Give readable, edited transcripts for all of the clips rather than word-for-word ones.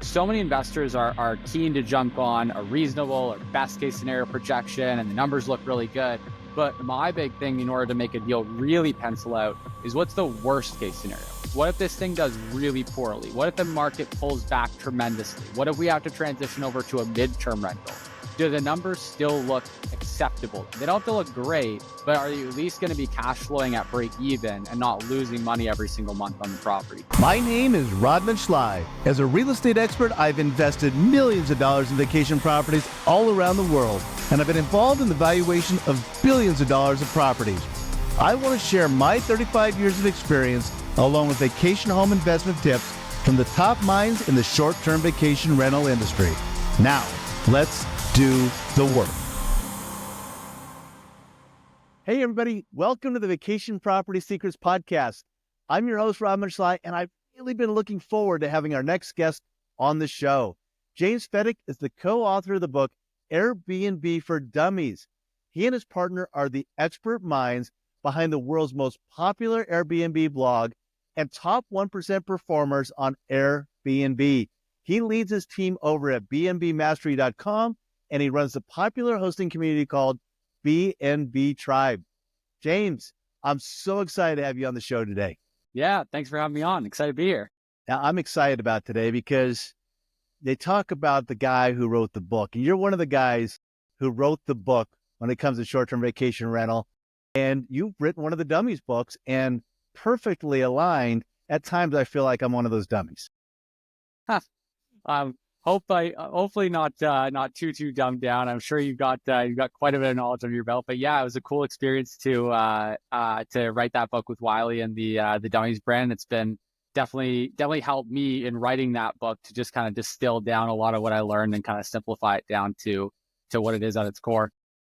So many investors are keen to jump on a reasonable or best case scenario projection and the numbers look really good. But my big thing in order to make a deal really pencil out is what's the worst case scenario? What if this thing does really poorly? What if the market pulls back tremendously? What if we have to transition over to a midterm rental? Do the numbers still look acceptable? They don't have to look great, but are you at least going to be cash flowing at break even and not losing money every single month on the property? My name is Rodman Schley. As a real estate expert, I've invested millions of dollars in vacation properties all around the world, and I've been involved in the valuation of billions of dollars of properties. I want to share my 35 years of experience along with vacation home investment tips from the top minds in the short-term vacation rental industry. Now, let's do the work. Hey everybody, welcome to the Vacation Property Secrets Podcast. I'm your host, Rodman Schley, and I've really been looking forward to having our next guest on the show. James Svetec is the co-author of the book, AirBNB for Dummies. He and his partner are the expert minds behind the world's most popular Airbnb blog and top 1% performers on Airbnb. He leads his team over at BNBmastery.com, and he runs the popular hosting community called BNB Tribe. James, I'm so excited to have you on the show today. Yeah, thanks for having me on. Excited to be here. Now, I'm excited about today because they talk about the guy who wrote the book, and you're one of the guys who wrote the book when it comes to short-term vacation rental, and you've written one of the Dummies books and perfectly aligned. At times, I feel like I'm one of those dummies. Hopefully not too dumbed down. I'm sure you've got quite a bit of knowledge under your belt. But yeah, it was a cool experience to write that book with Wiley and the Dummies brand. It's been definitely helped me in writing that book to just kind of distill down a lot of what I learned and kind of simplify it down to what it is at its core.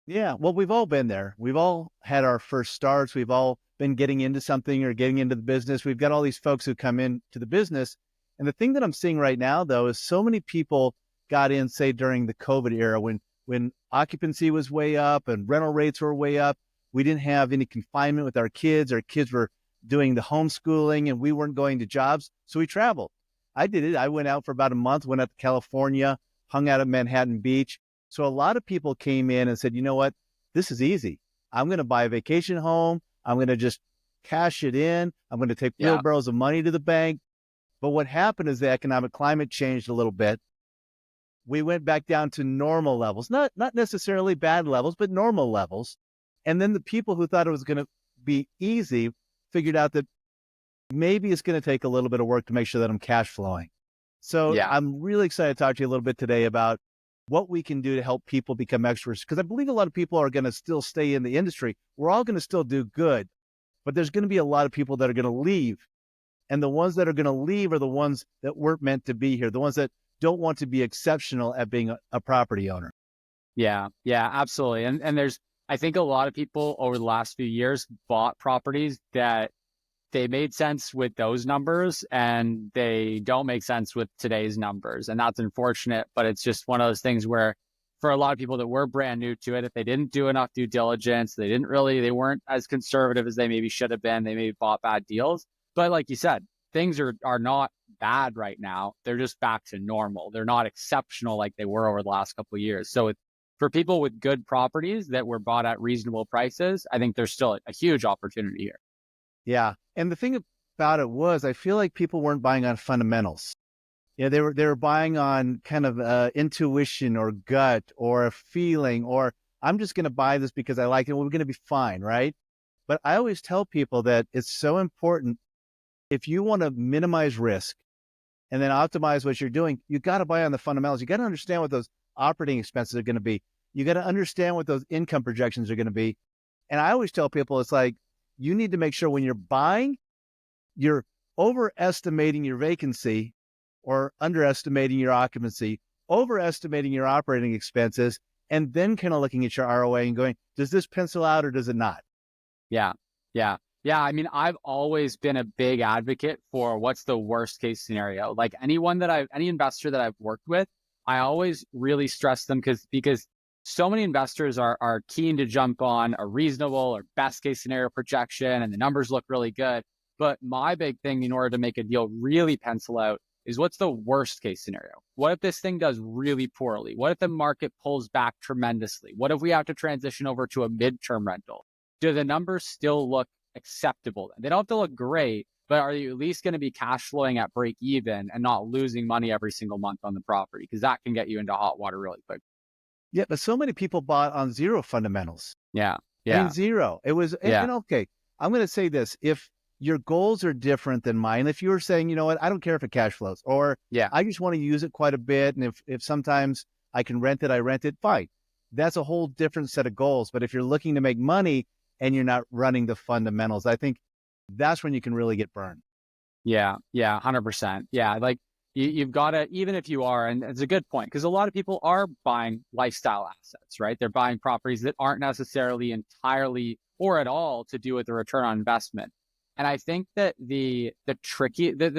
Yeah, well, we've all been there. We've all had our first starts. We've all been getting into something or getting into the business. We've got all these folks who come into the business. And the thing that I'm seeing right now, though, is so many people got in, say, during the COVID era when occupancy was way up and rental rates were way up. We didn't have any confinement with our kids. Our kids were doing the homeschooling and we weren't going to jobs. So we traveled. I did it. I went out for about a month, went out to California, hung out at Manhattan Beach. So a lot of people came in and said, you know what? This is easy. I'm going to buy a vacation home. I'm going to just cash it in. I'm going to take wheelbarrows of money to the bank. But what happened is the economic climate changed a little bit. We went back down to normal levels, not necessarily bad levels, but normal levels. And then the people who thought it was going to be easy figured out that maybe it's going to take a little bit of work to make sure that I'm cash flowing. So I'm really excited to talk to you a little bit today about what we can do to help people become experts, because I believe a lot of people are going to still stay in the industry. We're all going to still do good, but there's going to be a lot of people that are going to leave. And the ones that are going to leave are the ones that weren't meant to be here, the ones that don't want to be exceptional at being a property owner. Yeah, absolutely. And there's, I think a lot of people over the last few years bought properties that they made sense with those numbers and they don't make sense with today's numbers. And that's unfortunate, but it's just one of those things where for a lot of people that were brand new to it, if they didn't do enough due diligence, they weren't as conservative as they maybe should have been. They maybe bought bad deals. But like you said, things are not bad right now. They're just back to normal. They're not exceptional like they were over the last couple of years. So for people with good properties that were bought at reasonable prices, I think there's still a huge opportunity here. Yeah. And the thing about it was, I feel like people weren't buying on fundamentals. Yeah, they were buying on kind of intuition or gut or a feeling, or I'm just going to buy this because I like it. We're going to be fine, right? But I always tell people that it's so important. If you want to minimize risk and then optimize what you're doing, you got to buy on the fundamentals. You got to understand what those operating expenses are going to be. You got to understand what those income projections are going to be. And I always tell people, it's like, you need to make sure when you're buying, you're overestimating your vacancy or underestimating your occupancy, overestimating your operating expenses, and then kind of looking at your ROA and going, does this pencil out or does it not? Yeah. I mean, I've always been a big advocate for what's the worst case scenario. Like any investor that I've worked with, I always really stress them because so many investors are keen to jump on a reasonable or best case scenario projection and the numbers look really good. But my big thing in order to make a deal really pencil out is what's the worst case scenario? What if this thing does really poorly? What if the market pulls back tremendously? What if we have to transition over to a midterm rental? Do the numbers still look acceptable? They don't have to look great, but are you at least going to be cash flowing at break even and not losing money every single month on the property? Because that can get you into hot water really quick. Yeah, but so many people bought on zero fundamentals. Yeah. I mean, zero. It was, and okay, I'm going to say this. If your goals are different than mine, if you were saying, you know what, I don't care if it cash flows, or I just want to use it quite a bit, and if sometimes I can rent it, I rent it, fine. That's a whole different set of goals. But if you're looking to make money and you're not running the fundamentals, I think that's when you can really get burned. Yeah, 100%. Yeah, like you've got to, even if you are, and it's a good point, because a lot of people are buying lifestyle assets, right? They're buying properties that aren't necessarily entirely or at all to do with the return on investment. And I think that the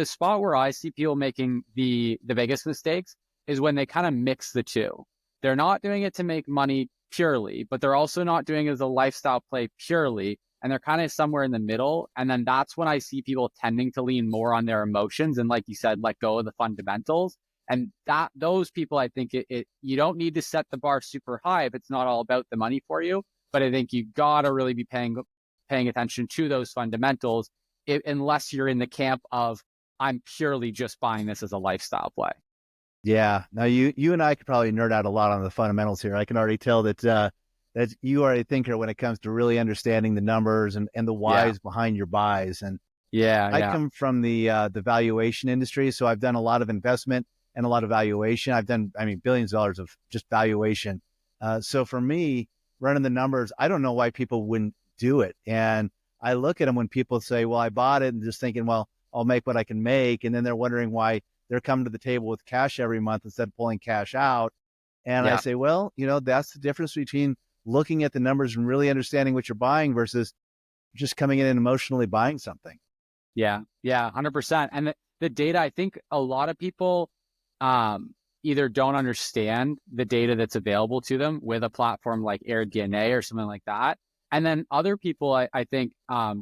spot where I see people making the biggest mistakes is when they kind of mix the two. They're not doing it to make money purely, but they're also not doing it as a lifestyle play purely. And they're kind of somewhere in the middle. And then that's when I see people tending to lean more on their emotions and, like you said, let go of the fundamentals. And those people, I think you don't need to set the bar super high if it's not all about the money for you. But I think you gotta really be paying attention to those fundamentals, unless you're in the camp of I'm purely just buying this as a lifestyle play. Yeah. Now you and I could probably nerd out a lot on the fundamentals here. I can already tell that you are a thinker when it comes to really understanding the numbers and the whys behind your buys. And I come from the valuation industry, so I've done a lot of investment and a lot of valuation. I've done, billions of dollars of just valuation. So for me, running the numbers, I don't know why people wouldn't do it. And I look at them when people say, well, I bought it, and just thinking, well, I'll make what I can make. And then they're wondering why they're coming to the table with cash every month instead of pulling cash out. And I say, well, that's the difference between looking at the numbers and really understanding what you're buying versus just coming in and emotionally buying something. Yeah, 100%. And the data, I think a lot of people either don't understand the data that's available to them with a platform like AirBNB or something like that. And then other people, I think,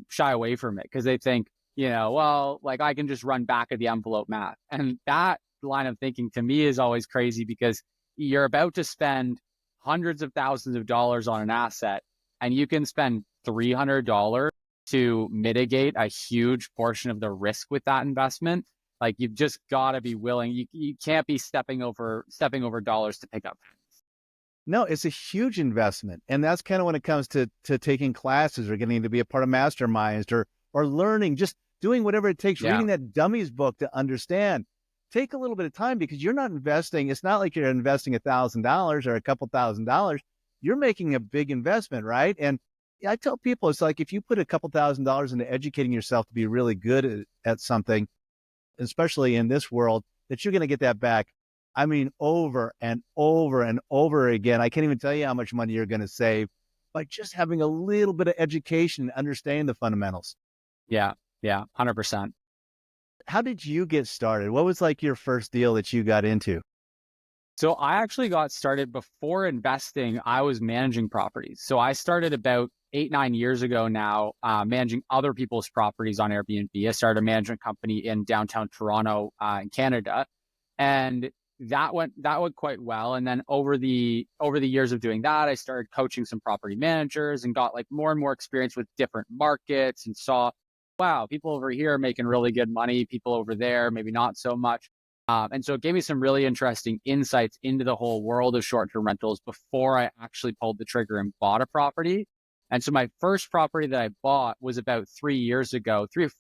shy away from it because they think, well, like I can just run back of the envelope math. And that line of thinking to me is always crazy because you're about to spend hundreds of thousands of dollars on an asset, and you can spend $300 to mitigate a huge portion of the risk with that investment. Like you've just got to be willing. You can't be stepping over dollars to pick up. No, it's a huge investment. And that's kind of when it comes to taking classes or getting to be a part of masterminds or learning, just doing whatever it takes, reading that Dummies book to understand. Take a little bit of time because you're not investing. It's not like you're investing $1,000 or a couple $1,000. You're making a big investment, right? And I tell people, it's like if you put a couple $1,000 into educating yourself to be really good at something, especially in this world, that you're going to get that back. Over and over and over again. I can't even tell you how much money you're going to save by just having a little bit of education and understanding the fundamentals. Yeah, 100%. How did you get started? What was like your first deal that you got into? So I actually got started before investing. I was managing properties. So I started about 8-9 years ago now, managing other people's properties on Airbnb. I started a management company in downtown Toronto, in Canada, and that went quite well. And then over the years of doing that, I started coaching some property managers and got like more and more experience with different markets and saw, wow, people over here are making really good money. People over there, maybe not so much. And so it gave me some really interesting insights into the whole world of short-term rentals before I actually pulled the trigger and bought a property. And so my first property that I bought was about 3 or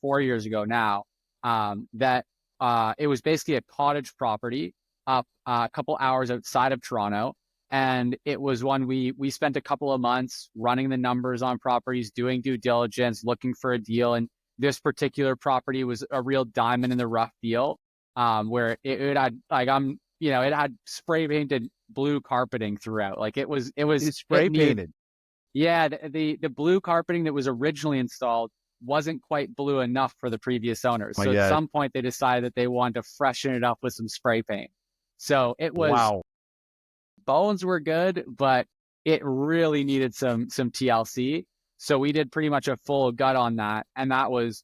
4 years ago now, it was basically a cottage property up a couple hours outside of Toronto. And it was one we spent a couple of months running the numbers on properties, doing due diligence, looking for a deal. And this particular property was a real diamond in the rough deal, where it had it had spray painted blue carpeting throughout. Like it's spray painted. Yeah, the blue carpeting that was originally installed wasn't quite blue enough for the previous owners. So at some point they decided that they wanted to freshen it up with some spray paint. So it was, bones were good, but it really needed some TLC. So we did pretty much a full gut on that. And that was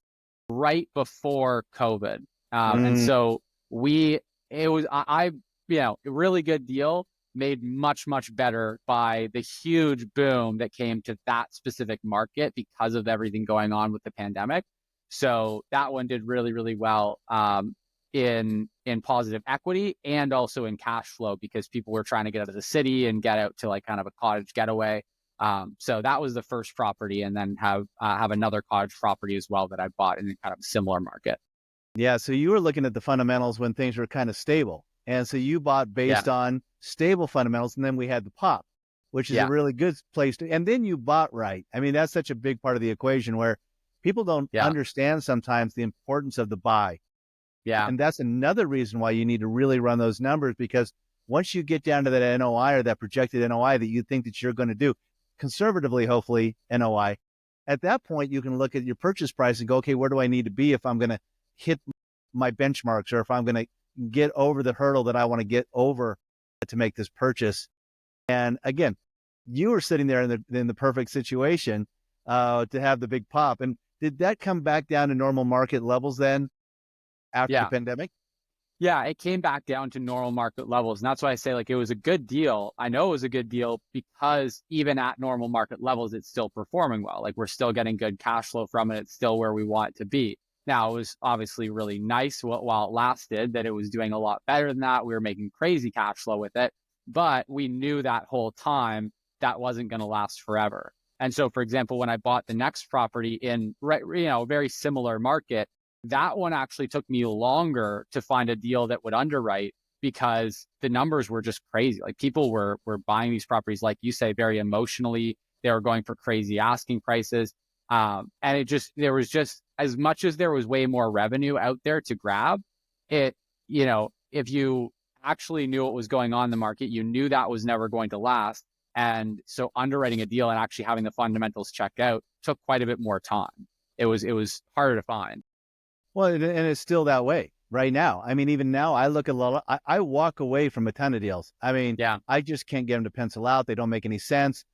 right before COVID. And so I a really good deal made much, much better by the huge boom that came to that specific market because of everything going on with the pandemic. So that one did really, really well in positive equity and also in cash flow because people were trying to get out of the city and get out to like kind of a cottage getaway. So that was the first property, and then have another cottage property as well that I bought in kind of a similar market. Yeah. So you were looking at the fundamentals when things were kind of stable. And so you bought Yeah, based on stable fundamentals. And then we had the pop, which is a yeah, really good place to, and then you bought right. I mean, that's such a big part of the equation where people don't yeah, understand sometimes the importance of the buy. yeah, And that's another reason why you need to really run those numbers, because once you get down to that NOI or that projected NOI that you think that you're going to do conservatively, hopefully NOI, at that point, you can look at your purchase price and go, okay, where do I need to be if I'm going to hit my benchmarks, or if I'm going to get over the hurdle that I want to get over to make this purchase. And again, you were sitting there in the perfect situation to have the big pop. And did that come back down to normal market levels then after the yeah. pandemic? Yeah, it came back down to normal market levels. And that's why I say like it was a good deal. I know it was a good deal because even at normal market levels, it's still performing well. Like we're still getting good cash flow from it. It's still where we want it to be. Now, it was obviously really nice while it lasted that it was doing a lot better than that. We were making crazy cash flow with it, but we knew that whole time that wasn't going to last forever. And so, for example, when I bought the next property in, a very similar market, that one actually took me longer to find a deal that would underwrite because the numbers were just crazy. Like people were buying these properties, like you say, very emotionally. They were going for crazy asking prices. And there was just, as much as there was way more revenue out there to grab it, if you actually knew what was going on in the market, you knew that was never going to last. And so underwriting a deal and actually having the fundamentals checked out took quite a bit more time. It was harder to find. Well, and it's still that way right now. I mean, even now I look at a lot of, I walk away from a ton of deals. I mean, Yeah. I just can't get them to pencil out. They don't make any sense.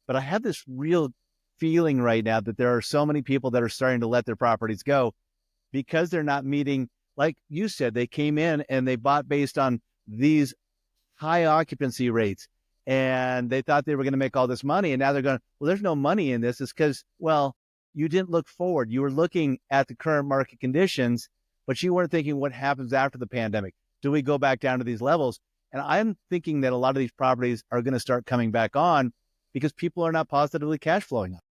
But I have this real feeling right now that there are so many people that are starting to let their properties go because they're not meeting, like you said, they came in and they bought based on these high occupancy rates and they thought they were going to make all this money. And now they're going, well, there's no money in this. It's because, well, you didn't look forward. You were looking at the current market conditions, but you weren't thinking what happens after the pandemic. Do we go back down to these levels? And I'm thinking that a lot of these properties are going to start coming back on because people are not positively cash flowing up.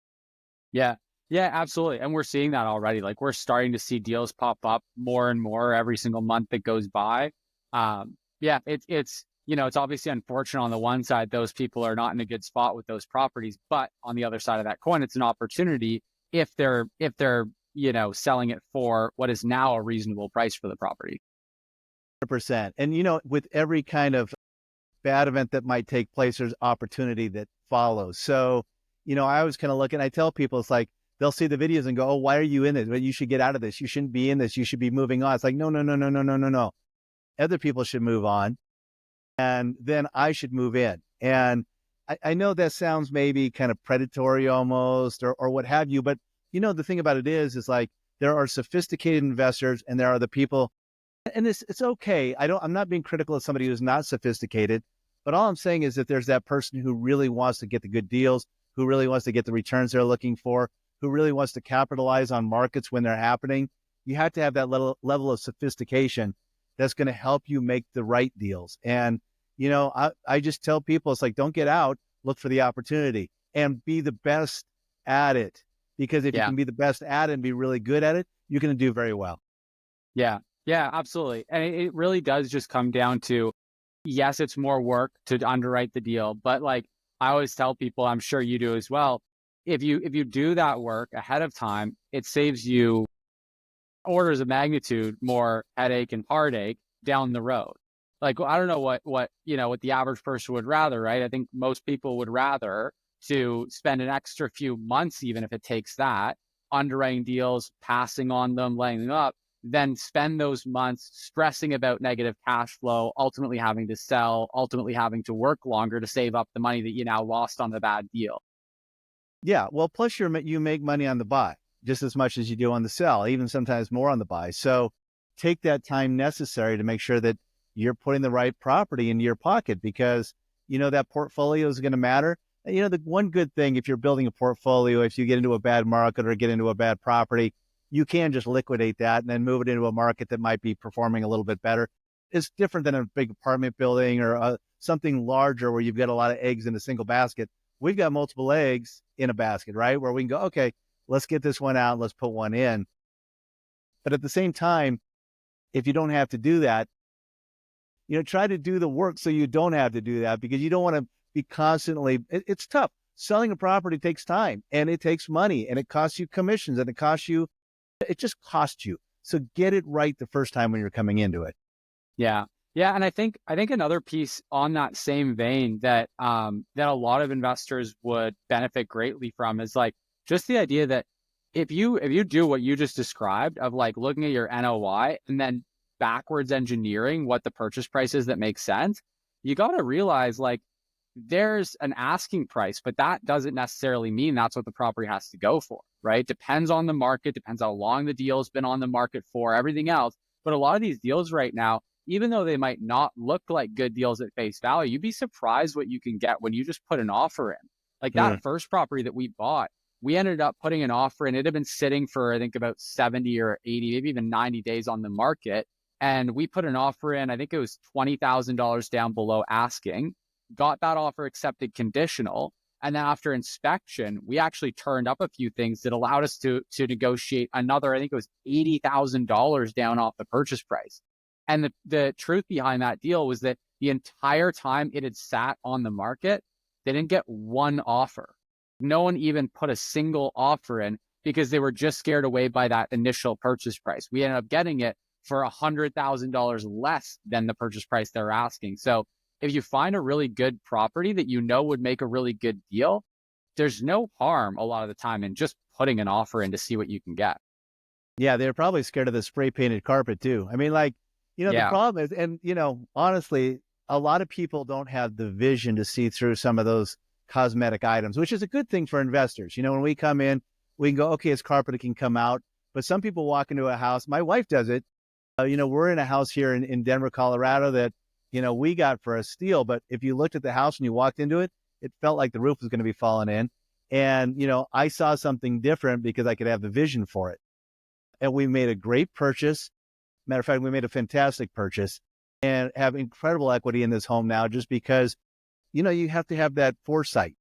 Yeah. Yeah, absolutely. And we're seeing that already. Like we're starting to see deals pop up more and more every single month that goes by. Yeah, it's obviously unfortunate on the one side, those people are not in a good spot with those properties, but on the other side of that coin, it's an opportunity if they're, selling it for what is now a reasonable price for the property. 100%. And, with every kind of bad event that might take place, there's opportunity that follows. So, I always kind of look and I tell people, it's like, they'll see the videos and go, oh, why are you in this? Well, you should get out of this. You shouldn't be in this. You should be moving on. It's like, no, no, no, no, no, no, no, no. Other people should move on. And then I should move in. And I know that sounds maybe kind of predatory almost or what have you. But, the thing about it is like there are sophisticated investors and there are the people. And it's okay. I'm not being critical of somebody who's not sophisticated. But all I'm saying is that there's that person who really wants to get the good deals, who really wants to get the returns they're looking for, who really wants to capitalize on markets when they're happening. You have to have that level of sophistication that's going to help you make the right deals. And, I just tell people, it's like, don't get out, look for the opportunity and be the best at it. Because if you Yeah. can be the best at it and be really good at it, you're going to do very well. Yeah. Yeah, absolutely. And it really does just come down to, yes, it's more work to underwrite the deal, but like I always tell people, I'm sure you do as well. If you do that work ahead of time, it saves you orders of magnitude more headache and heartache down the road. Like I don't know what the average person would rather, right? I think most people would rather to spend an extra few months, even if it takes that, underwriting deals, passing on them, laying them up, than spend those months stressing about negative cash flow, ultimately having to sell, ultimately having to work longer to save up the money that you now lost on the bad deal. Yeah. Well, plus you make money on the buy just as much as you do on the sell, even sometimes more on the buy. So take that time necessary to make sure that you're putting the right property into your pocket, because, that portfolio is going to matter. The one good thing, if you're building a portfolio, if you get into a bad market or get into a bad property, you can just liquidate that and then move it into a market that might be performing a little bit better. It's different than a big apartment building or something larger where you've got a lot of eggs in a single basket. We've got multiple eggs in a basket, right? Where we can go, okay, let's get this one out, let's put one in. But at the same time, if you don't have to do that, try to do the work so you don't have to do that, because you don't want to be constantly, it's tough. Selling a property takes time and it takes money and it costs you commissions and it just costs you. So get it right the first time when you're coming into it. Yeah. Yeah. And I think another piece on that same vein that that a lot of investors would benefit greatly from is like just the idea that if you do what you just described of like looking at your NOI and then backwards engineering what the purchase price is that makes sense, you got to realize like there's an asking price, but that doesn't necessarily mean that's what the property has to go for, right? Depends on the market, depends how long the deal's been on the market for, everything else. But a lot of these deals right now, even though they might not look like good deals at face value, you'd be surprised what you can get when you just put an offer in. Like that first property that we bought, we ended up putting an offer in. It had been sitting for, I think, about 70 or 80, maybe even 90 days on the market. And we put an offer in, I think it was $20,000 down below asking, got that offer accepted conditional. And then after inspection, we actually turned up a few things that allowed us to negotiate another, I think it was $80,000 down off the purchase price. And the truth behind that deal was that the entire time it had sat on the market, they didn't get one offer. No one even put a single offer in because they were just scared away by that initial purchase price. We ended up getting it for $100,000 less than the purchase price they're asking. So if you find a really good property that would make a really good deal, there's no harm a lot of the time in just putting an offer in to see what you can get. Yeah, they're probably scared of the spray painted carpet too. I mean, like, the problem is, and, honestly, a lot of people don't have the vision to see through some of those cosmetic items, which is a good thing for investors. When we come in, we can go, okay, it's carpet, it can come out. But some people walk into a house, my wife does it. We're in a house here in Denver, Colorado that, we got for a steal. But if you looked at the house and you walked into it, it felt like the roof was going to be falling in. And, I saw something different because I could have the vision for it. And we made a great purchase. Matter of fact, we made a fantastic purchase and have incredible equity in this home now just because, you have to have that foresight.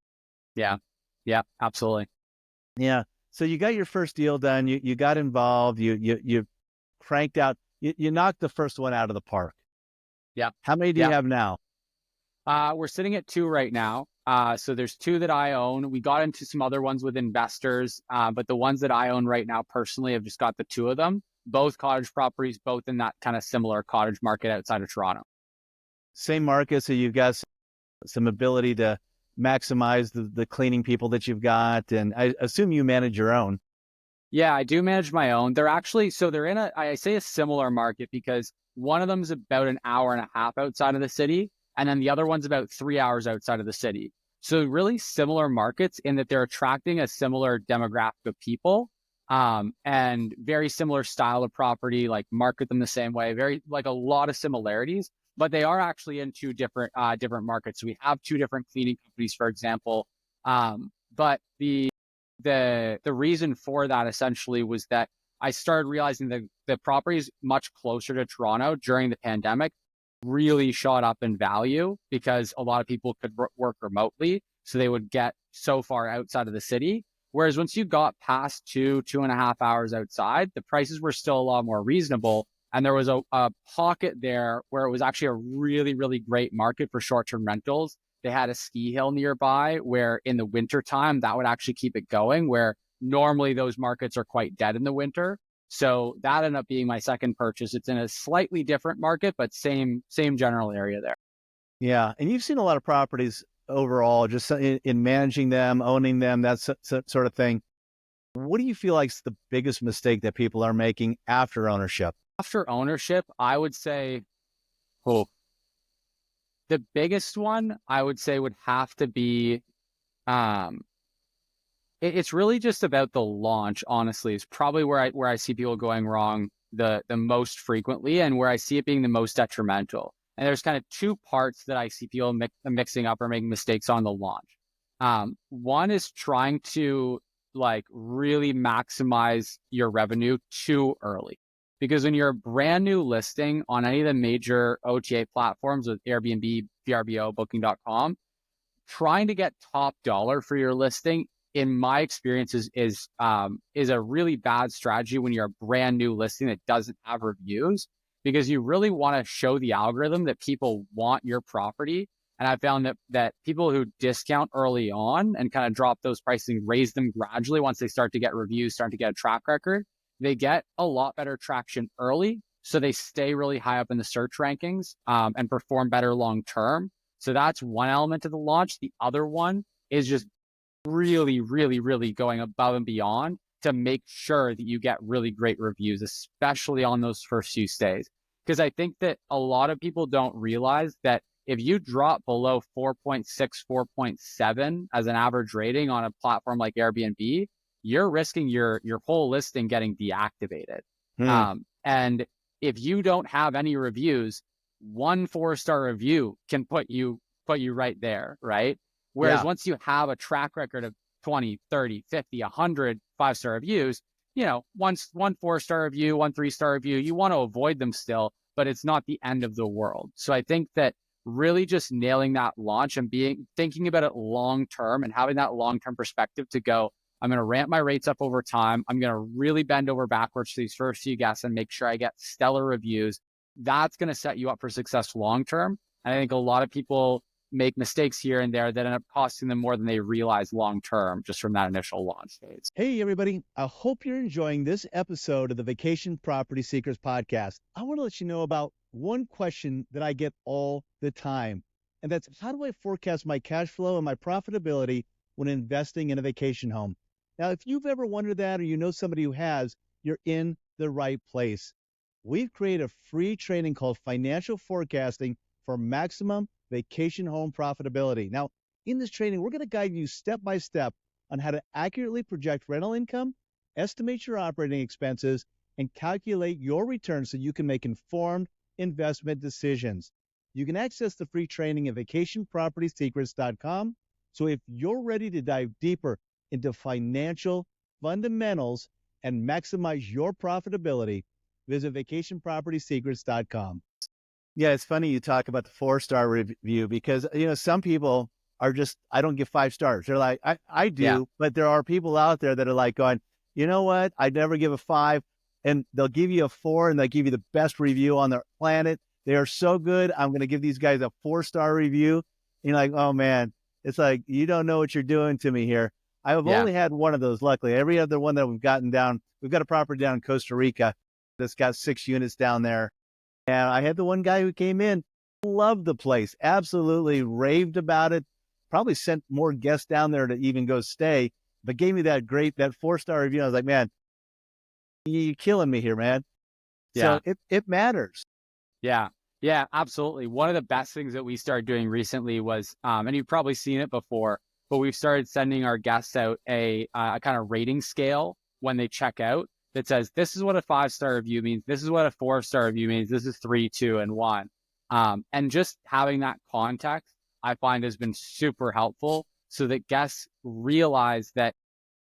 Yeah. Yeah, absolutely. Yeah. So you got your first deal done. You got involved. You cranked out. You knocked the first one out of the park. Yeah. How many do you have now? We're sitting at 2 right now. So there's 2 that I own. We got into some other ones with investors, but the ones that I own right now personally, I've just got the 2 of them. Both cottage properties, both in that kind of similar cottage market outside of Toronto. Same market, so you've got some ability to maximize the cleaning people that you've got, and I assume you manage your own. Yeah, I do manage my own. They're actually, so they're in I say a similar market because one of them is about an hour and a half outside of the city, and then the other one's about 3 hours outside of the city. So really similar markets in that they're attracting a similar demographic of people. And very similar style of property, like market them the same way, very like a lot of similarities, but they are actually in 2 different markets. So we have 2 different cleaning companies, for example. But the reason for that essentially was that I started realizing that the properties much closer to Toronto during the pandemic really shot up in value because a lot of people could work remotely. So they would get so far outside of the city. Whereas once you got past 2.5 hours outside, the prices were still a lot more reasonable. And there was a pocket there where it was actually a really, really great market for short-term rentals. They had a ski hill nearby where in the wintertime, that would actually keep it going, where normally those markets are quite dead in the winter. So that ended up being my second purchase. It's in a slightly different market, but same general area there. Yeah. And you've seen a lot of properties overall, just in managing them, owning them, that sort of thing. What do you feel like is the biggest mistake that people are making after ownership? After ownership, I would say, the biggest one I would say would have to be, it's really just about the launch, honestly, is probably where I see people going wrong the most frequently and where I see it being the most detrimental. And there's kind of two parts that I see people mixing up or making mistakes on the launch. One is trying to like really maximize your revenue too early. Because when you're a brand new listing on any of the major OTA platforms with Airbnb, VRBO, Booking.com, trying to get top dollar for your listing, in my experience, is a really bad strategy when you're a brand new listing that doesn't have reviews, because you really want to show the algorithm that people want your property. And I found that people who discount early on and kind of drop those pricing, raise them gradually once they start to get reviews, start to get a track record, they get a lot better traction early. So they stay really high up in the search rankings and perform better long term. So that's one element of the launch. The other one is just really, really, really going above and beyond to make sure that you get really great reviews, especially on those first few stays. Because I think that a lot of people don't realize that if you drop below 4.6, 4.7 as an average rating on a platform like Airbnb, you're risking your whole listing getting deactivated. And if you don't have any reviews, one 4-star review can put you right there, right? Whereas once you have a track record of 20, 30, 50, 100 5-star reviews, one 4-star review, one 3-star review, you want to avoid them still, but it's not the end of the world. So I think that really just nailing that launch and thinking about it long term and having that long term perspective to go, I'm going to ramp my rates up over time. I'm going to really bend over backwards to these first few guests and make sure I get stellar reviews. That's going to set you up for success long term. And I think a lot of people make mistakes here and there that end up costing them more than they realize long term just from that initial launch phase. Hey, everybody. I hope you're enjoying this episode of the Vacation Property Seekers podcast. I want to let you know about one question that I get all the time. And that's, how do I forecast my cash flow and my profitability when investing in a vacation home? Now, if you've ever wondered that, or you know somebody who has, you're in the right place. We've created a free training called Financial Forecasting for Maximum Vacation Home Profitability. Now, in this training, we're going to guide you step by step on how to accurately project rental income, estimate your operating expenses, and calculate your returns so you can make informed investment decisions. You can access the free training at vacationpropertysecrets.com. So if you're ready to dive deeper into financial fundamentals and maximize your profitability, visit vacationpropertysecrets.com. Yeah, it's funny you talk about the 4-star review because, some people are just, I don't give 5 stars. They're like, I do, but there are people out there that are like going, you know what? I'd never give a 5, and they'll give you a 4 and they'll give you the best review on the planet. They are so good. I'm going to give these guys a 4-star review. And you're like, oh man, it's like, you don't know what you're doing to me here. I've only had one of those, luckily. Every other one that we've gotten down, we've got a property down in Costa Rica that's got 6 units down there. And I had the one guy who came in, loved the place, absolutely raved about it, probably sent more guests down there to even go stay, but gave me that 4-star review. I was like, man, you're killing me here, man. Yeah. So it matters. Yeah. Yeah, absolutely. One of the best things that we started doing recently was, and you've probably seen it before, but we've started sending our guests out a kind of rating scale when they check out that says, this is what a 5-star review means. This is what a 4-star review means. This is 3, 2, and 1. And just having that context, I find has been super helpful so that guests realize that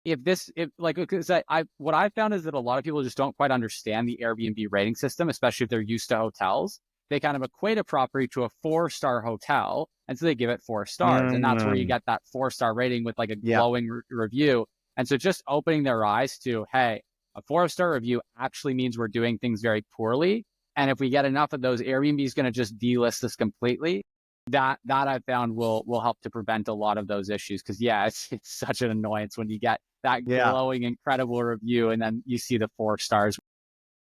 what I found is that a lot of people just don't quite understand the Airbnb rating system, especially if they're used to hotels. They kind of equate a property to a 4-star hotel, and so they give it 4 stars. And that's where you get that 4-star rating with like a glowing review. And so just opening their eyes to, hey, a 4-star review actually means we're doing things very poorly. And if we get enough of those, Airbnb is going to just delist us completely. That I've found will help to prevent a lot of those issues. Because it's such an annoyance when you get that glowing, incredible review and then you see the 4 stars.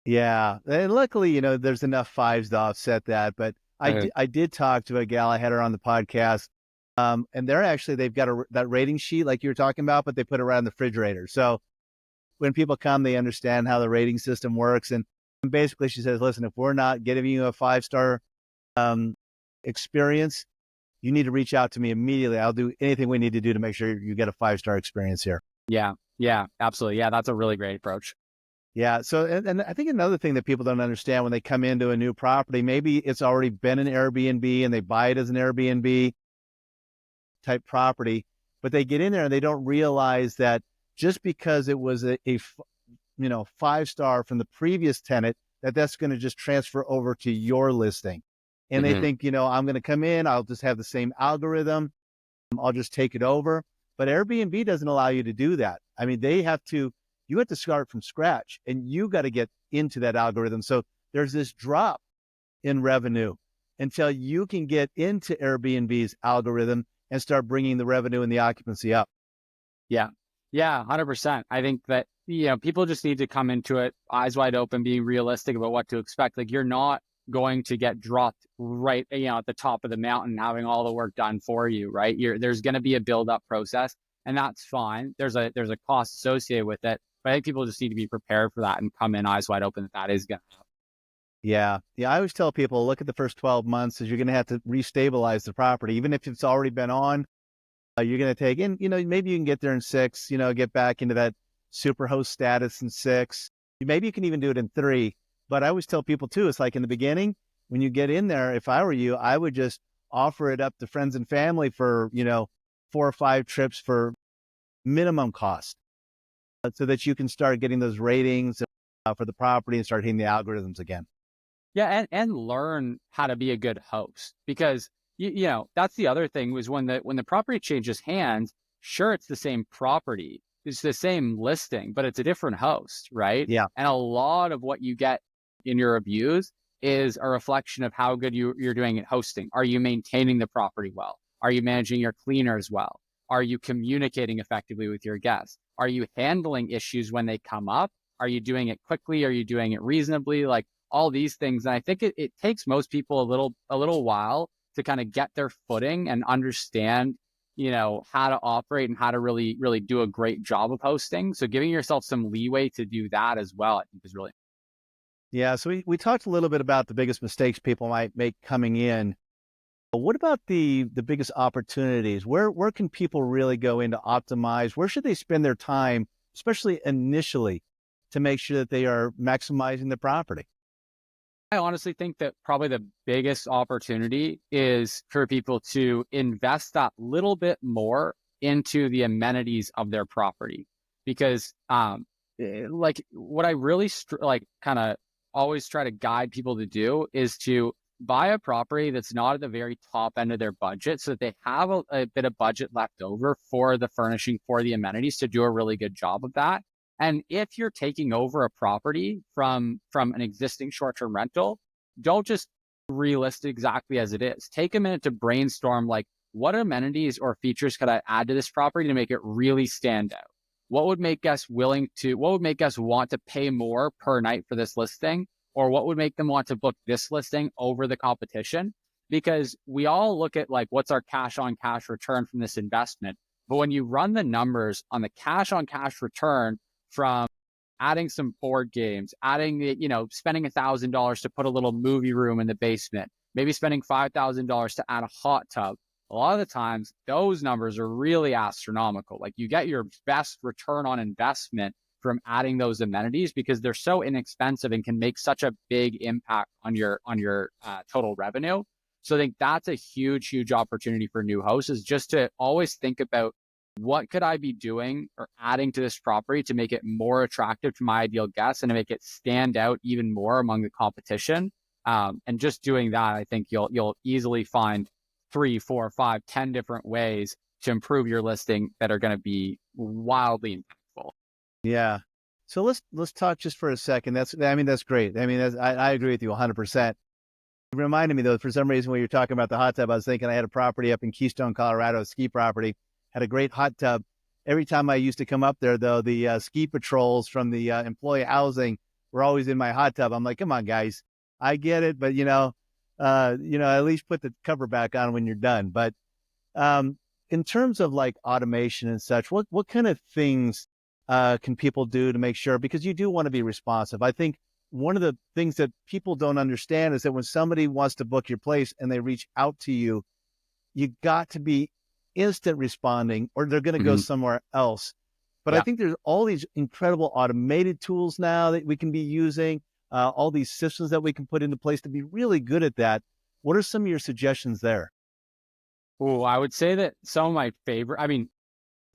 Yeah. And luckily, there's enough 5s to offset that. But I did talk to a gal, I had her on the podcast. And they've got that rating sheet like you were talking about, but they put it around the refrigerator. So when people come, they understand how the rating system works. And basically she says, listen, if we're not giving you a 5-star experience, you need to reach out to me immediately. I'll do anything we need to do to make sure you get a 5-star experience here. Yeah, absolutely. Yeah, that's a really great approach. Yeah. So, and I think another thing that people don't understand when they come into a new property, maybe it's already been an Airbnb and they buy it as an Airbnb type property, but they get in there and they don't realize that just because it was a 5-star from the previous tenant, that's going to just transfer over to your listing. And they Hmm. think, I'm going to come in, I'll just have the same algorithm, I'll just take it over. But Airbnb doesn't allow you to do that. I mean, you have to start from scratch and you got to get into that algorithm. So there's this drop in revenue until you can get into Airbnb's algorithm and start bringing the revenue and the occupancy up. Yeah. Yeah, 100%. I think that, people just need to come into it eyes wide open, being realistic about what to expect. Like, you're not going to get dropped right, at the top of the mountain, having all the work done for you, right? There's going to be a build up process, and that's fine. There's a cost associated with it, but I think people just need to be prepared for that and come in eyes wide open that is going to happen. Yeah. Yeah. I always tell people, look at the first 12 months as you're going to have to restabilize the property. Even if it's already been on, you're going to take in, maybe you can get there in 6, get back into that super host status in 6. Maybe you can even do it in 3. But I always tell people too, it's like in the beginning, when you get in there, if I were you, I would just offer it up to friends and family for, 4 or 5 trips for minimum cost so that you can start getting those ratings for the property and start hitting the algorithms again. Yeah, and learn how to be a good host, because that's the other thing, was when the property changes hands, sure, it's the same property, it's the same listing, but it's a different host, right? Yeah. And a lot of what you get in your reviews is a reflection of how good you're doing at hosting. Are you maintaining the property well? Are you managing your cleaners well? Are you communicating effectively with your guests? Are you handling issues when they come up? Are you doing it quickly? Are you doing it reasonably? Like, all these things. And I think it takes most people a little while to kind of get their footing and understand, how to operate and how to really, really do a great job of hosting. So giving yourself some leeway to do that as well, I think, is really. Yeah. So we talked a little bit about the biggest mistakes people might make coming in. But what about the biggest opportunities? Where can people really go in to optimize? Where should they spend their time, especially initially, to make sure that they are maximizing the property? I honestly think that probably the biggest opportunity is for people to invest that little bit more into the amenities of their property. Because like, what I really like kind of always try to guide people to do is to buy a property that's not at the very top end of their budget, so that they have a bit of budget left over for the furnishing, for the amenities, to do a really good job of that. And if you're taking over a property from an existing short-term rental, don't just relist it exactly as it is. Take a minute to brainstorm, like, what amenities or features could I add to this property to make it really stand out? What would make guests want to pay more per night for this listing? Or what would make them want to book this listing over the competition? Because we all look at, like, what's our cash on cash return from this investment. But when you run the numbers on the cash on cash return from adding some board games, spending $1,000 to put a little movie room in the basement, maybe spending $5,000 to add a hot tub, a lot of the times those numbers are really astronomical. Like, you get your best return on investment from adding those amenities, because they're so inexpensive and can make such a big impact on your total revenue. So I think that's a huge opportunity for new hosts, is just to always think about, what could I be doing or adding to this property to make it more attractive to my ideal guests and to make it stand out even more among the competition? And just doing that, I think you'll easily find 3, 4, 5, 10 different ways to improve your listing that are going to be wildly impactful. Yeah. So let's talk just for a second. That's great. I agree with you 100%. It reminded me though, for some reason, when you're talking about the hot tub, I was thinking I had a property up in Keystone, Colorado, a ski property, had a great hot tub. Every time I used to come up there though, the ski patrols from the employee housing were always in my hot tub. I'm like, come on guys, I get it, but at least put the cover back on when you're done. But in terms of like automation and such, what kind of things can people do to make sure, because you do want to be responsive? I think one of the things that people don't understand is that when somebody wants to book your place and they reach out to you, you got to be instant responding or they're going to go somewhere else. But I think there's all these incredible automated tools now that we can be using, all these systems that we can put into place to be really good at that. What are some of your suggestions there? Oh, I would say that some of my favorite, I mean,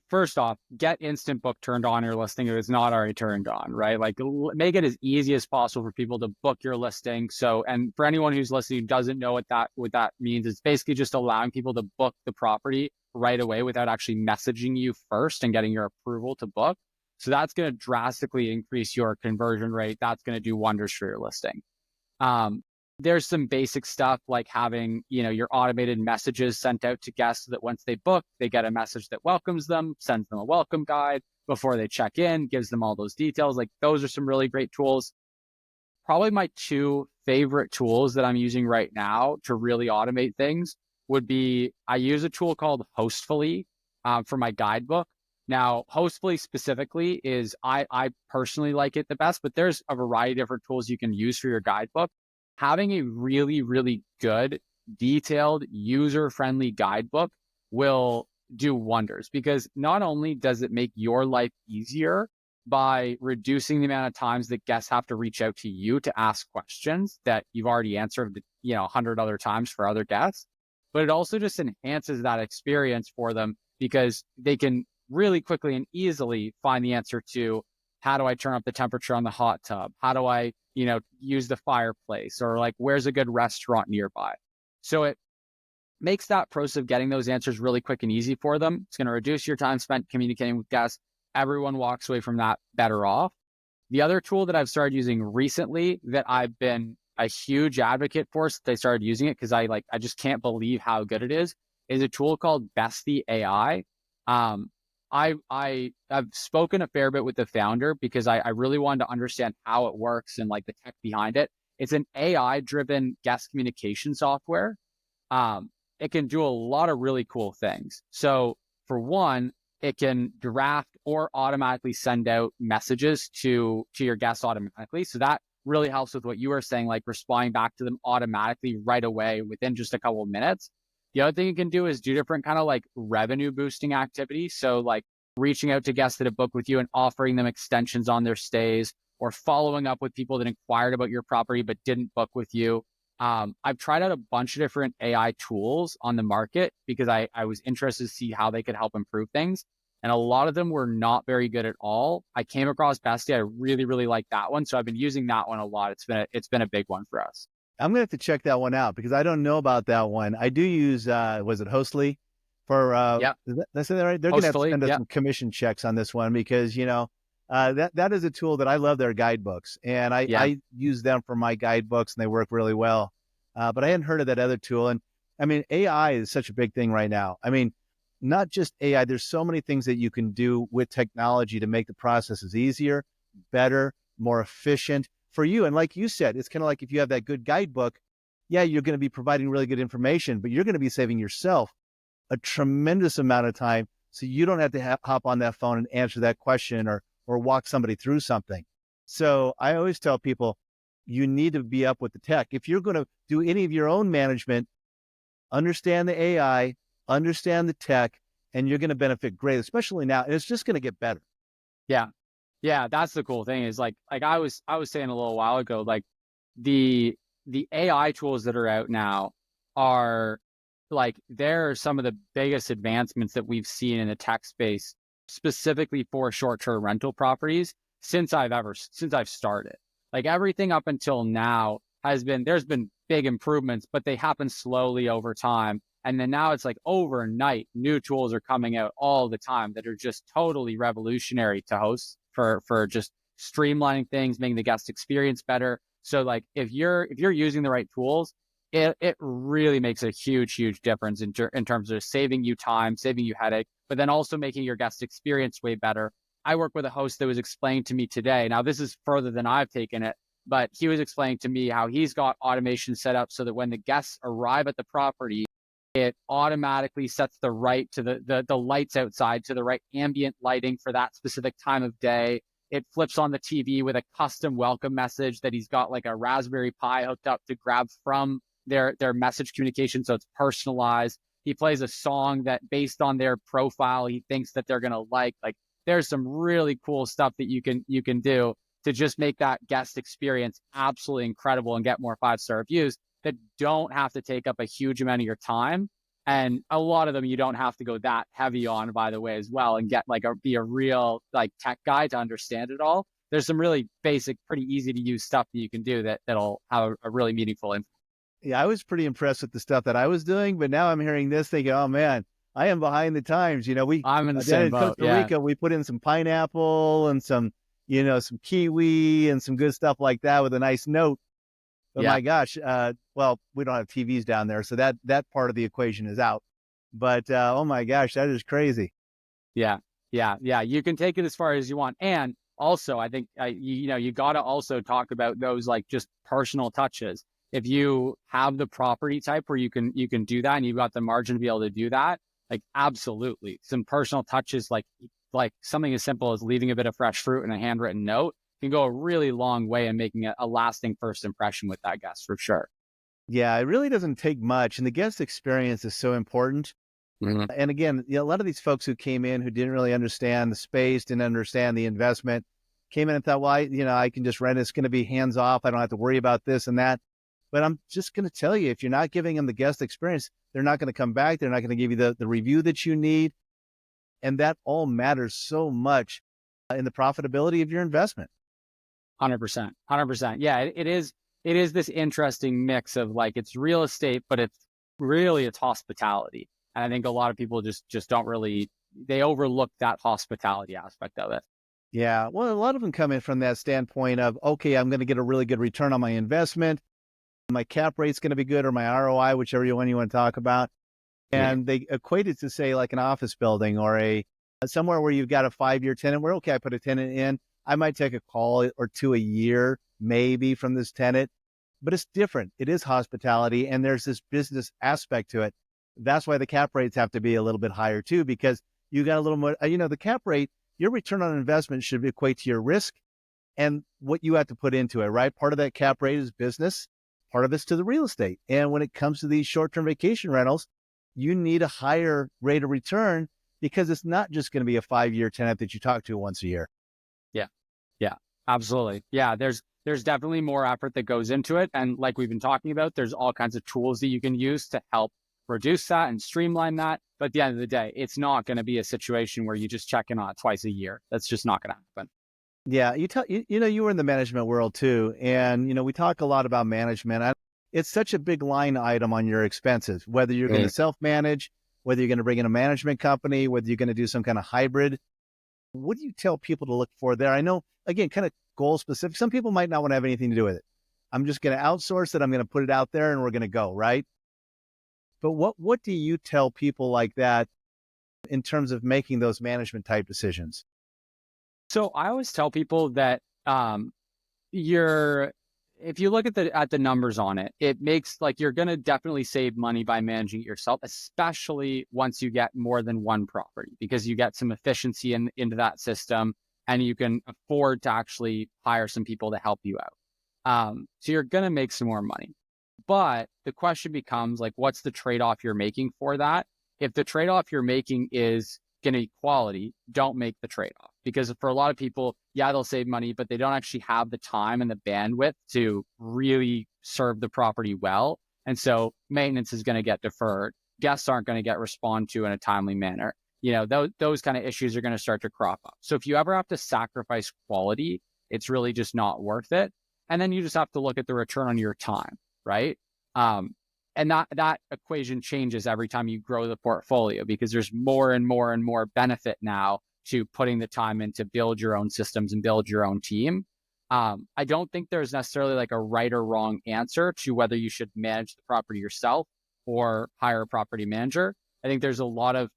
first off, get instant book turned on your listing if it's not already turned on, right? Like make it as easy as possible for people to book your listing. So, and for anyone who's listening who doesn't know what that means, it's basically just allowing people to book the property right away without actually messaging you first and getting your approval to book. So that's going to drastically increase your conversion rate. That's going to do wonders for your listing. There's some basic stuff like having, your automated messages sent out to guests so that once they book, they get a message that welcomes them, sends them a welcome guide before they check in, gives them all those details. Like those are some really great tools. Probably my two favorite tools that I'm using right now to really automate things would be, I use a tool called Hostfully for my guidebook. Now, Hostfully specifically is, I personally like it the best, but there's a variety of different tools you can use for your guidebook. Having a really, really good, detailed, user-friendly guidebook will do wonders, because not only does it make your life easier by reducing the amount of times that guests have to reach out to you to ask questions that you've already answered, 100 other times for other guests, but it also just enhances that experience for them because they can really quickly and easily find the answer to, how do I turn up the temperature on the hot tub? How do I, use the fireplace? Or like, where's a good restaurant nearby? So it makes that process of getting those answers really quick and easy for them. It's going to reduce your time spent communicating with guests. Everyone walks away from that better off. The other tool that I've started using recently that I've been a huge advocate for since I started using it, because I just can't believe how good it is a tool called Bestie AI. I've spoken a fair bit with the founder because I really wanted to understand how it works and like the tech behind it. It's an AI driven guest communication software. It can do a lot of really cool things. So for one, it can draft or automatically send out messages to your guests automatically. So that really helps with what you were saying, like responding back to them automatically right away within just a couple of minutes. The other thing you can do is do different kind of like revenue boosting activities. So like reaching out to guests that have booked with you and offering them extensions on their stays, or following up with people that inquired about your property but didn't book with you. I've tried out a bunch of different AI tools on the market because I was interested to see how they could help improve things. And a lot of them were not very good at all. I came across Bestie. I really, really like that one. So I've been using that one a lot. It's been a big one for us. I'm gonna have to check that one out because I don't know about that one. I do use was it Hostly for Yeah. that's that right? They're gonna have to Hostfully, send us yeah. some commission checks on this one because that is a tool that I love, their guidebooks, and I use them for my guidebooks and they work really well. But I hadn't heard of that other tool. And I mean, AI is such a big thing right now. I mean, not just AI, there's so many things that you can do with technology to make the processes easier, better, more efficient for you. And like you said, it's kind of like if you have that good guidebook, yeah, you're going to be providing really good information, but you're going to be saving yourself a tremendous amount of time. So you don't have to hop on that phone and answer that question or walk somebody through something. So I always tell people, you need to be up with the tech. If you're going to do any of your own management, understand the AI, understand the tech, and you're going to benefit greatly, especially now. And it's just going to get better. Yeah. Yeah. That's the cool thing is like I was saying a little while ago, like the AI tools that are out now are like, they're some of the biggest advancements that we've seen in the tech space, specifically for short-term rental properties since I've started. Like everything up until now there's been big improvements, but they happen slowly over time. And then now it's like overnight, new tools are coming out all the time that are just totally revolutionary to hosts for just streamlining things, making the guest experience better. So like if you're using the right tools, it really makes a huge difference in terms of saving you time, saving you headache, but then also making your guest experience way better. I work with a host that was explaining to me today. Now this is further than I've taken it, but he was explaining to me how he's got automation set up so that when the guests arrive at the property, it automatically sets the right to the lights outside to the right ambient lighting for that specific time of day. It flips on the TV with a custom welcome message that he's got like a Raspberry Pi hooked up to grab from their message communication. So it's personalized. He plays a song that based on their profile, he thinks that they're going to like there's some really cool stuff that you can do to just make that guest experience absolutely incredible and get more 5-star reviews that don't have to take up a huge amount of your time. And a lot of them you don't have to go that heavy on, by the way, as well, and get like be a real like tech guy to understand it all. There's some really basic, pretty easy to use stuff that you can do that'll have a really meaningful impact. Yeah, I was pretty impressed with the stuff that I was doing, but now I'm hearing this thinking, oh man, I am behind the times. We I'm in the down same in boat. Costa Rica, we put in some pineapple and some, some kiwi and some good stuff like that with a nice note. But my gosh, well, we don't have TVs down there, so that part of the equation is out. But oh my gosh, that is crazy. Yeah. You can take it as far as you want. And also, I think, you got to also talk about those like just personal touches. If you have the property type where you can do that and you've got the margin to be able to do that, like absolutely some personal touches, like something as simple as leaving a bit of fresh fruit and a handwritten note can go a really long way in making a lasting first impression with that guest for sure. Yeah, it really doesn't take much. And the guest experience is so important. Mm-hmm. And again, a lot of these folks who came in who didn't really understand the space, didn't understand the investment, came in and thought, well, I can just rent it. It's going to be hands off. I don't have to worry about this and that. But I'm just going to tell you, if you're not giving them the guest experience, they're not going to come back. They're not going to give you the review that you need. And that all matters so much in the profitability of your investment. 100%. Yeah, it is this interesting mix of like, it's real estate, but it's hospitality. And I think a lot of people just don't really, they overlook that hospitality aspect of it. Yeah. Well, a lot of them come in from that standpoint of, okay, I'm going to get a really good return on my investment. My cap rate's going to be good, or my ROI, whichever one you want to talk about. And they equate it to say like an office building or somewhere where you've got a 5-year tenant where, okay, I put a tenant in. I might take a call or two a year, maybe from this tenant, but it's different. It is hospitality and there's this business aspect to it. That's why the cap rates have to be a little bit higher too, because you got a little more, the cap rate, your return on investment should equate to your risk and what you have to put into it, right? Part of that cap rate is business. Part of it's to the real estate. And when it comes to these short-term vacation rentals, you need a higher rate of return because it's not just going to be a 5-year tenant that you talk to once a year. Yeah, absolutely. Yeah, there's definitely more effort that goes into it. And like we've been talking about, there's all kinds of tools that you can use to help reduce that and streamline that. But at the end of the day, it's not going to be a situation where you just check in on it twice a year. That's just not going to happen. Yeah, you were in the management world too. And, we talk a lot about management. It's such a big line item on your expenses, whether you're going to self-manage, whether you're going to bring in a management company, whether you're going to do some kind of hybrid. What do you tell people to look for there? I know, again, kind of goal specific. Some people might not want to have anything to do with it. I'm just going to outsource it. I'm going to put it out there and we're going to go, right? But what do you tell people like that in terms of making those management type decisions? So I always tell people that if you look at the numbers on it, it makes like you're going to definitely save money by managing it yourself, especially once you get more than one property, because you get some efficiency into that system and you can afford to actually hire some people to help you out. So you're going to make some more money. But the question becomes like, what's the trade-off you're making for that? If the trade-off you're making is going to be quality, don't make the trade-off. Because for a lot of people, yeah, they'll save money, but they don't actually have the time and the bandwidth to really serve the property well. And so maintenance is going to get deferred. Guests aren't going to get responded to in a timely manner. Those kind of issues are going to start to crop up. So if you ever have to sacrifice quality, it's really just not worth it. And then you just have to look at the return on your time, right? And that equation changes every time you grow the portfolio because there's more and more and more benefit now to putting the time in to build your own systems and build your own team. I don't think there's necessarily like a right or wrong answer to whether you should manage the property yourself or hire a property manager. I think there's a lot of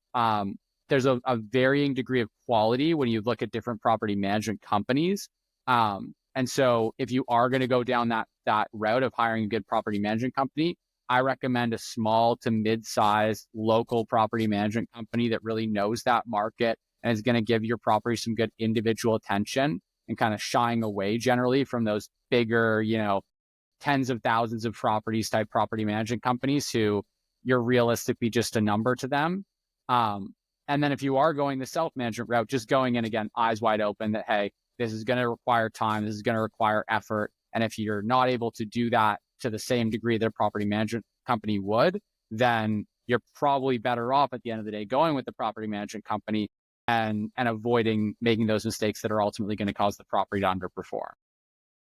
there's a varying degree of quality when you look at different property management companies. And so if you are going to go down that route of hiring a good property management company, I recommend a small to mid-sized local property management company that really knows that market and is going to give your property some good individual attention and kind of shying away generally from those bigger, tens of thousands of properties type property management companies who you're realistically just a number to them. And then if you are going the self-management route, just going in again, eyes wide open that, hey, this is going to require time. This is going to require effort. And if you're not able to do that to the same degree that a property management company would, then you're probably better off at the end of the day going with the property management company and avoiding making those mistakes that are ultimately going to cause the property to underperform.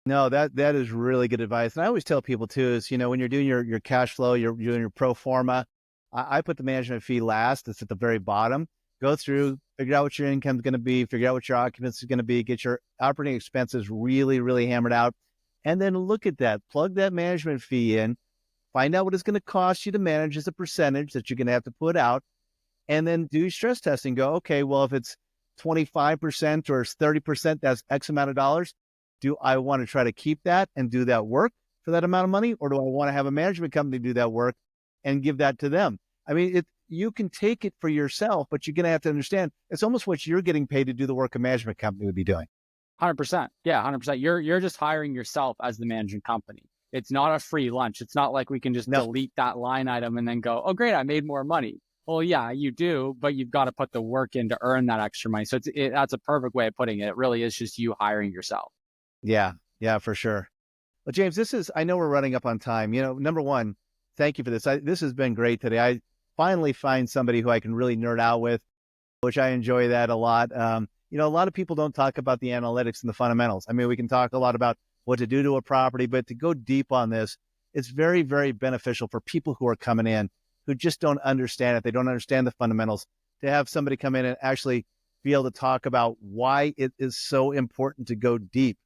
No, that is really good advice. And I always tell people too is, when you're doing your cash flow, you're doing your pro forma, I put the management fee last. It's at the very bottom. Go through, figure out what your income is going to be, figure out what your occupancy is going to be, get your operating expenses really, really hammered out. And then look at that, plug that management fee in, find out what it's going to cost you to manage as a percentage that you're going to have to put out, and then do stress testing. Go, okay, well, if it's 25% or 30%, that's X amount of dollars. Do I want to try to keep that and do that work for that amount of money? Or do I want to have a management company do that work and give that to them? I mean, you can take it for yourself, but you're going to have to understand it's almost what you're getting paid to do the work a management company would be doing. 100%. Yeah, 100%. You're just hiring yourself as the managing company. It's not a free lunch. It's not like we can just delete that line item and then go, oh, great, I made more money. Well, yeah, you do, but you've got to put the work in to earn that extra money. So that's a perfect way of putting it. It really is just you hiring yourself. Yeah, for sure. Well, James, I know we're running up on time. Number one, thank you for this. This has been great today. I finally find somebody who I can really nerd out with, which I enjoy that a lot. A lot of people don't talk about the analytics and the fundamentals. I mean, we can talk a lot about what to do to a property, but to go deep on this, it's very, very beneficial for people who are coming in who just don't understand it. They don't understand the fundamentals. To have somebody come in and actually be able to talk about why it is so important to go deep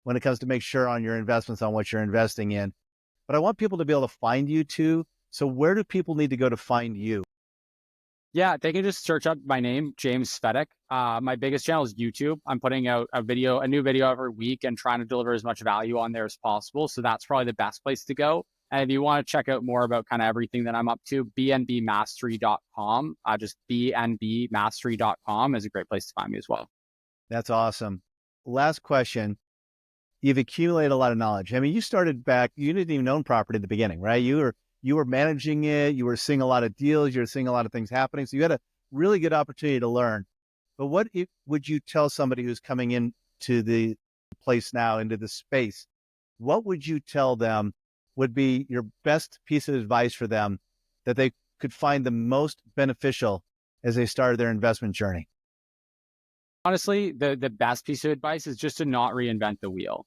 when it comes to make sure on your investments on what you're investing in. But I want people to be able to find you too. So where do people need to go to find you? Yeah, they can just search up my name, James Svetec. My biggest channel is YouTube. I'm putting out a new video every week and trying to deliver as much value on there as possible. So that's probably the best place to go. And if you want to check out more about kind of everything that I'm up to, bnbmastery.com, just bnbmastery.com is a great place to find me as well. That's awesome. Last question. You've accumulated a lot of knowledge. I mean, you started back, you didn't even own property at the beginning, right? You were managing it. You were seeing a lot of deals. You were seeing a lot of things happening. So you had a really good opportunity to learn. But what would you tell somebody who's coming into the place now, into the space? What would you tell them would be your best piece of advice for them that they could find the most beneficial as they started their investment journey? Honestly, the best piece of advice is just to not reinvent the wheel.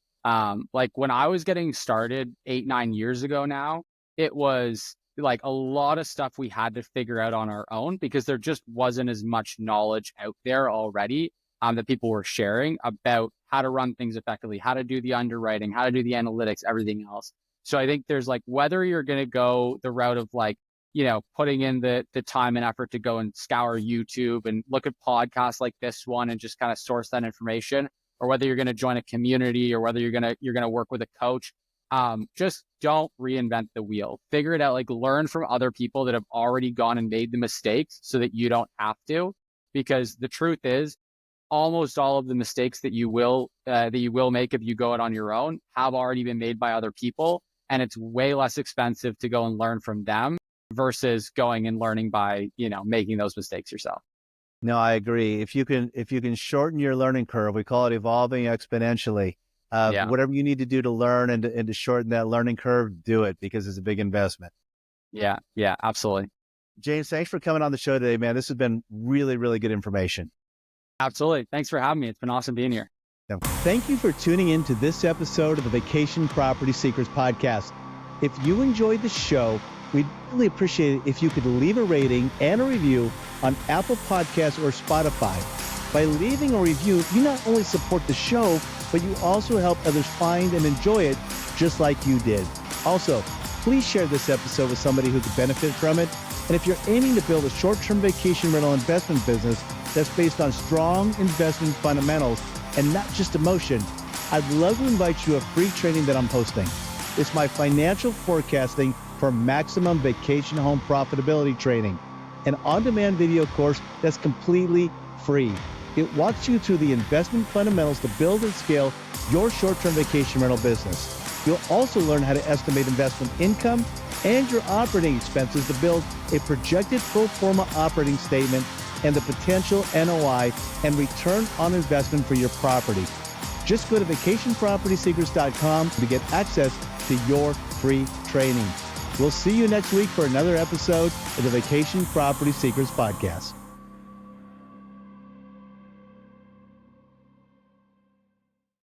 Like when I was getting started 8-9 years ago now, it was like a lot of stuff we had to figure out on our own because there just wasn't as much knowledge out there already that people were sharing about how to run things effectively, how to do the underwriting, how to do the analytics, everything else. So I think there's like, whether you're going to go the route of like, putting in the time and effort to go and scour YouTube and look at podcasts like this one and just kind of source that information, or whether you're going to join a community or whether you're going to work with a coach, just don't reinvent the wheel. Figure it out, like learn from other people that have already gone and made the mistakes so that you don't have to, because the truth is almost all of the mistakes that you will make if you go it on your own have already been made by other people. And it's way less expensive to go and learn from them versus going and learning by, making those mistakes yourself. No, I agree. If you can shorten your learning curve, we call it evolving exponentially. Whatever you need to do to learn and to shorten that learning curve, do it, because it's a big investment. Yeah, absolutely. James, thanks for coming on the show today, man. This has been really, really good information. Absolutely. Thanks for having me. It's been awesome being here. Thank you for tuning in to this episode of the Vacation Property Secrets Podcast. If you enjoyed the show, we'd really appreciate it if you could leave a rating and a review on Apple Podcasts or Spotify. By leaving a review, you not only support the show, but you also help others find and enjoy it just like you did. Also, please share this episode with somebody who could benefit from it. And if you're aiming to build a short-term vacation rental investment business that's based on strong investment fundamentals and not just emotion, I'd love to invite you to a free training that I'm hosting. It's my financial forecasting for maximum vacation home profitability training, an on-demand video course that's completely free. It walks you through the investment fundamentals to build and scale your short-term vacation rental business. You'll also learn how to estimate investment income and your operating expenses to build a projected pro forma operating statement and the potential NOI and return on investment for your property. Just go to vacationpropertysecrets.com to get access to your free training. We'll see you next week for another episode of the Vacation Property Secrets Podcast.